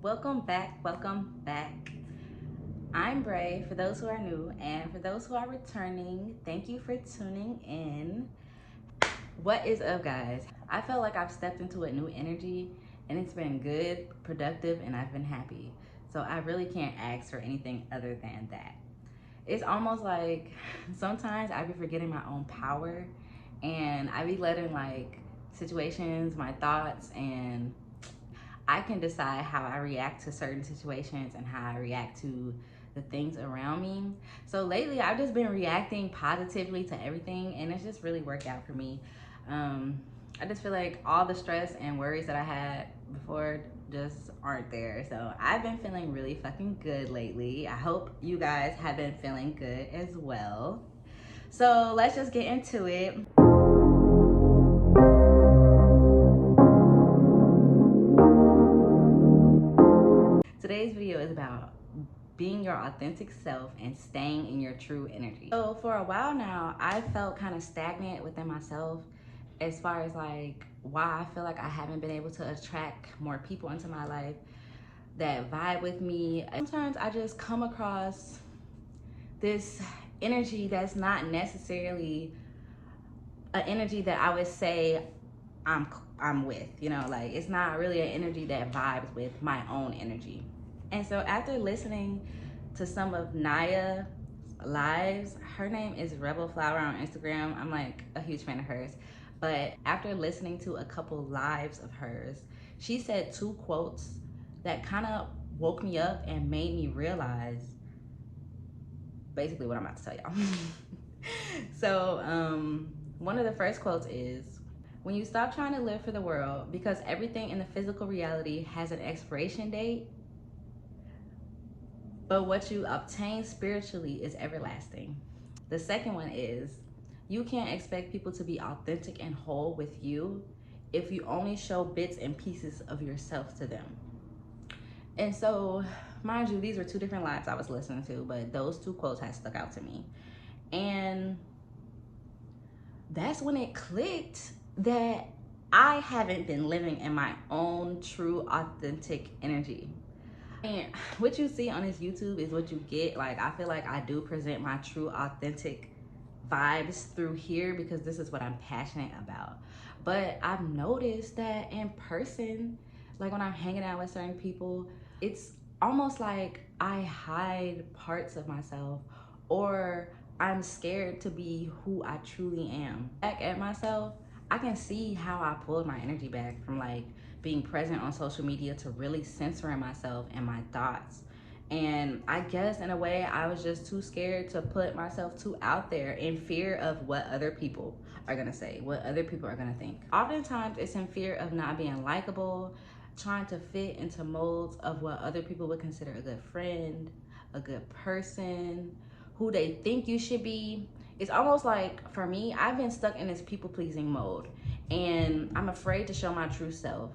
Welcome back, welcome back. I'm Bray, for those who are new, and for those who are returning, thank you for tuning in. What is up, guys? I felt like I've stepped into a new energy, and it's been good, productive, and I've been happy. So I really can't ask for anything other than that. It's almost like sometimes I be forgetting my own power, and I be letting like situations, my thoughts, and I can decide how I react to certain situations and how I react to the things around me. So lately, I've just been reacting positively to everything, and it's just really worked out for me. I just feel like all the stress and worries that I had before just aren't there. So I've been feeling really fucking good lately. I hope you guys have been feeling good as well. So let's just get into it. Today's video is about being your authentic self and staying in your true energy. So for a while now, I felt kind of stagnant within myself as far as like why I feel like I haven't been able to attract more people into my life that vibe with me. Sometimes I just come across this energy that's not necessarily an energy that I would say I'm with, you know, like it's not really an energy that vibes with my own energy. And so after listening to some of Naya's lives, her name is Rebel Flower on Instagram. I'm like a huge fan of hers. But after listening to a couple lives of hers, she said two quotes that kind of woke me up and made me realize basically what I'm about to tell y'all. So one of the first quotes is, when you stop trying to live for the world because everything in the physical reality has an expiration date, but what you obtain spiritually is everlasting. The second one is, you can't expect people to be authentic and whole with you if you only show bits and pieces of yourself to them. And so, mind you, these were two different lives I was listening to, but those two quotes had stuck out to me. And that's when it clicked that I haven't been living in my own true authentic energy. And what you see on this YouTube is what you get. Like, I feel like I do present my true authentic vibes through here because this is what I'm passionate about. But I've noticed that in person, like when I'm hanging out with certain people, it's almost like I hide parts of myself, or I'm scared to be who I truly am. Back at myself, I can see how I pulled my energy back from like being present on social media to really censoring myself and my thoughts. And I guess in a way, I was just too scared to put myself too out there in fear of what other people are gonna say, what other people are gonna think. Oftentimes, it's in fear of not being likable, trying to fit into molds of what other people would consider a good friend, a good person, who they think you should be. It's almost like, for me, I've been stuck in this people-pleasing mode, and I'm afraid to show my true self,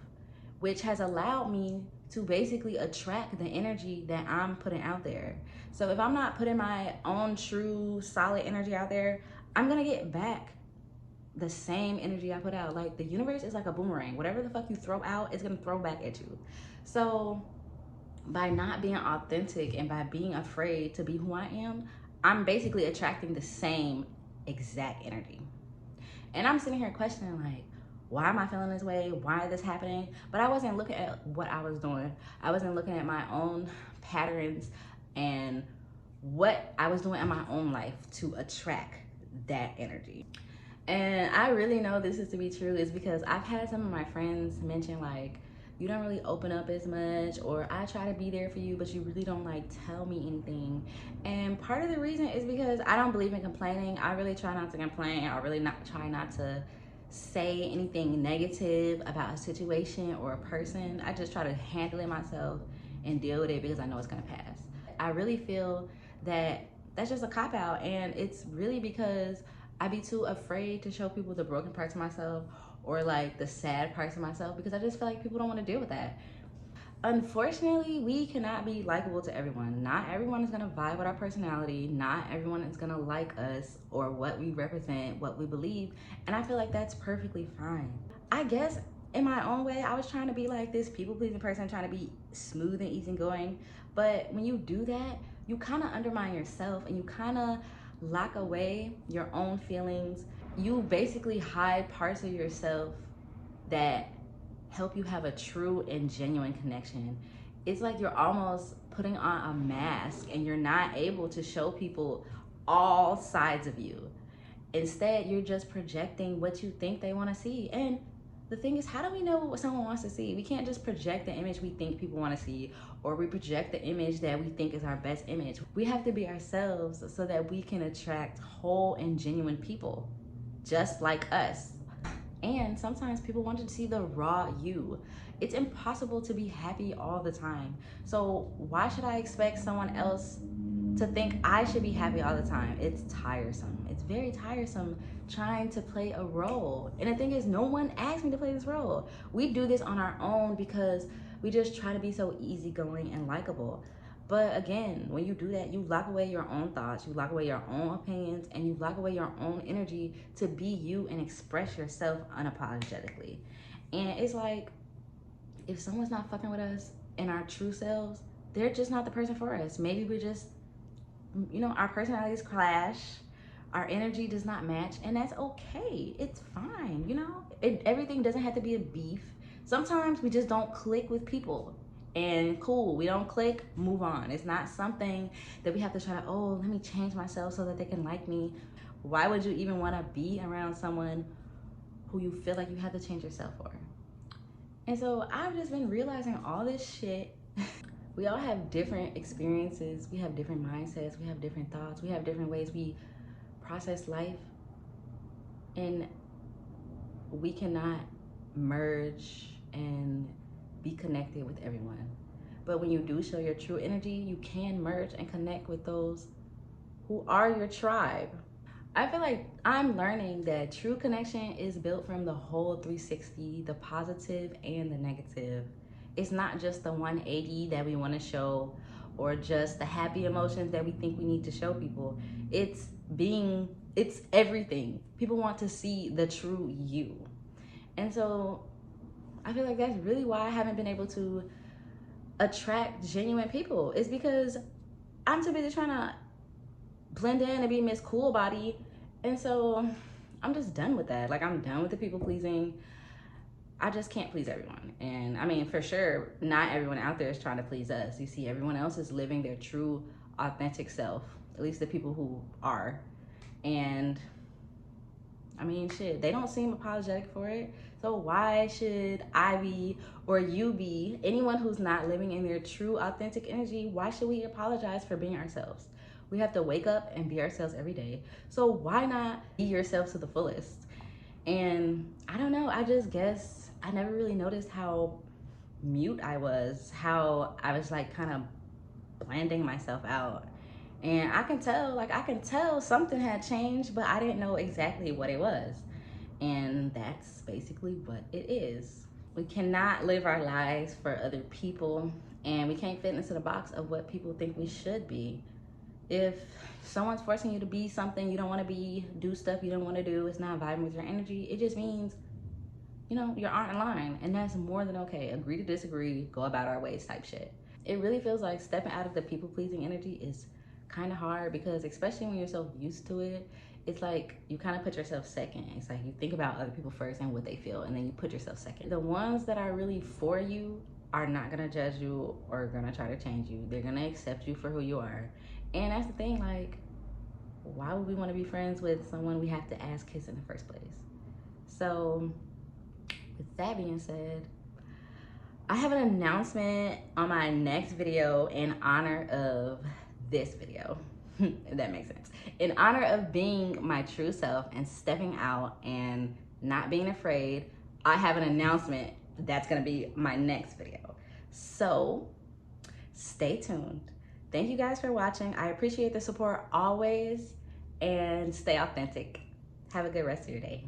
which has allowed me to basically attract the energy that I'm putting out there. So if I'm not putting my own true solid energy out there, I'm gonna get back the same energy I put out. Like, the universe is like a boomerang. Whatever the fuck you throw out, it's gonna throw back at you. So by not being authentic and by being afraid to be who I am, I'm basically attracting the same exact energy. And I'm sitting here questioning, like, why am I feeling this way? Why is this happening? But I wasn't looking at what I was doing. I wasn't looking at my own patterns and what I was doing in my own life to attract that energy. And I really know this is to be true is because I've had some of my friends mention, like, you don't really open up as much, or I try to be there for you, but you really don't like tell me anything. And part of the reason is because I don't believe in complaining. I really try not to complain. I really try not to say anything negative about a situation or a person. I just try to handle it myself and deal with it because I know it's gonna pass. I really feel that that's just a cop-out, and it's really because I be too afraid to show people the broken parts of myself or like the sad parts of myself, because I just feel like people don't want to deal with that. Unfortunately, we cannot be likable to everyone. Not everyone is gonna vibe with our personality. Not everyone is gonna like us or what we represent, what we believe. And I feel like that's perfectly fine. I guess in my own way, I was trying to be like this people-pleasing person, trying to be smooth and easygoing. But when you do that, you kind of undermine yourself and you kind of lock away your own feelings. You basically hide parts of yourself that help you have a true and genuine connection. It's like you're almost putting on a mask and you're not able to show people all sides of you. Instead, you're just projecting what you think they want to see. And the thing is, how do we know what someone wants to see? We can't just project the image we think people want to see, or we project the image that we think is our best image. We have to be ourselves so that we can attract whole and genuine people just like us. And sometimes people want to see the raw you. It's impossible to be happy all the time. So why should I expect someone else to think I should be happy all the time? It's tiresome. It's very tiresome trying to play a role. And the thing is, no one asked me to play this role. We do this on our own because we just try to be so easygoing and likable. But again, when you do that, you lock away your own thoughts, you lock away your own opinions, and you lock away your own energy to be you and express yourself unapologetically. And it's like, if someone's not fucking with us in our true selves, they're just not the person for us. Maybe we're just, our personalities clash, our energy does not match, and that's okay. It's fine, everything doesn't have to be a beef. Sometimes we just don't click with people. And cool, we don't click, move on. It's not something that we have to try to, let me change myself so that they can like me. Why would you even want to be around someone who you feel like you have to change yourself for? And so I've just been realizing all this shit. We all have different experiences, we have different mindsets, we have different thoughts, we have different ways we process life. And we cannot merge and be connected with everyone. But when you do show your true energy, you can merge and connect with those who are your tribe. I feel like I'm learning that true connection is built from the whole 360, the positive and the negative. It's not just the 180 that we want to show or just the happy emotions that we think we need to show people. It's everything. People want to see the true you. And so I feel like that's really why I haven't been able to attract genuine people. It's because I'm too busy trying to blend in and be Miss Cool Body. And so I'm just done with that. Like, I'm done with the people pleasing. I just can't please everyone. And I mean, for sure, not everyone out there is trying to please us. You see, everyone else is living their true, authentic self, at least the people who are. And I mean, shit, they don't seem apologetic for it. So why should I be, or you be, anyone who's not living in their true, authentic energy, why should we apologize for being ourselves? We have to wake up and be ourselves every day. So why not be yourself to the fullest? And I don't know, I just guess I never really noticed how mute I was, how I was like kind of blending myself out. And I can tell something had changed, but I didn't know exactly what it was. And that's basically what it is. We cannot live our lives for other people, and we can't fit into the box of what people think we should be. If someone's forcing you to be something you don't want to be, do stuff you don't want to do, it's not vibing with your energy, it just means, you aren't in line, and that's more than okay. Agree to disagree, go about our ways type shit. It really feels like stepping out of the people-pleasing energy is kind of hard, because especially when you're so used to it, it's like you kind of put yourself second. It's like you think about other people first and what they feel, and then you put yourself second. The ones that are really for you are not gonna judge you or gonna try to change you. They're gonna accept you for who you are. And that's the thing, like, why would we want to be friends with someone we have to ass kiss in the first place? So with that being said, I have an announcement on my next video in honor of this video, if that makes sense. In honor of being my true self and stepping out and not being afraid, I have an announcement that's gonna be my next video. So stay tuned. Thank you guys for watching. I appreciate the support always, and stay authentic. Have a good rest of your day.